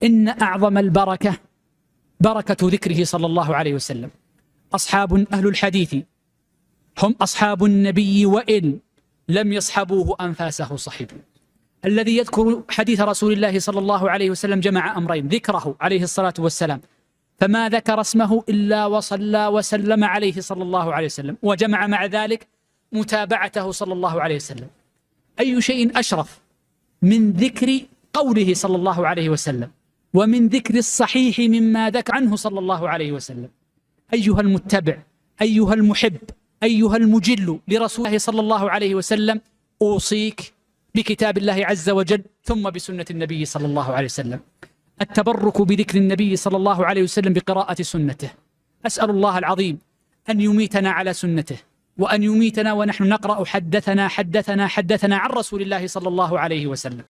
إن أعظم البركة بركة ذكره صلى الله عليه وسلم. أصحاب أهل الحديث هم أصحاب النبي وإن لم يصحبوه أنفاسه صحبوا. الذي يذكر حديث رسول الله صلى الله عليه وسلم جمع أمرين: ذكره عليه الصلاة والسلام، فما ذكر اسمه إلا وصلى وسلم عليه صلى الله عليه وسلم، وجمع مع ذلك متابعته صلى الله عليه وسلم. أي شيء أشرف من ذكر قوله صلى الله عليه وسلم ومن ذكر الصحيح مما ذكر عنه صلى الله عليه وسلم. أيها المتبع، أيها المحب، أيها المجل لرسول الله صلى الله عليه وسلم، أوصيك بكتاب الله عز وجل ثم بسنة النبي صلى الله عليه وسلم. التبرك بذكر النبي صلى الله عليه وسلم بقراءة سنته. أسأل الله العظيم أن يميتنا على سنته، وأن يميتنا ونحن نقرأ حدثنا حدثنا حدثنا عن رسول الله صلى الله عليه وسلم.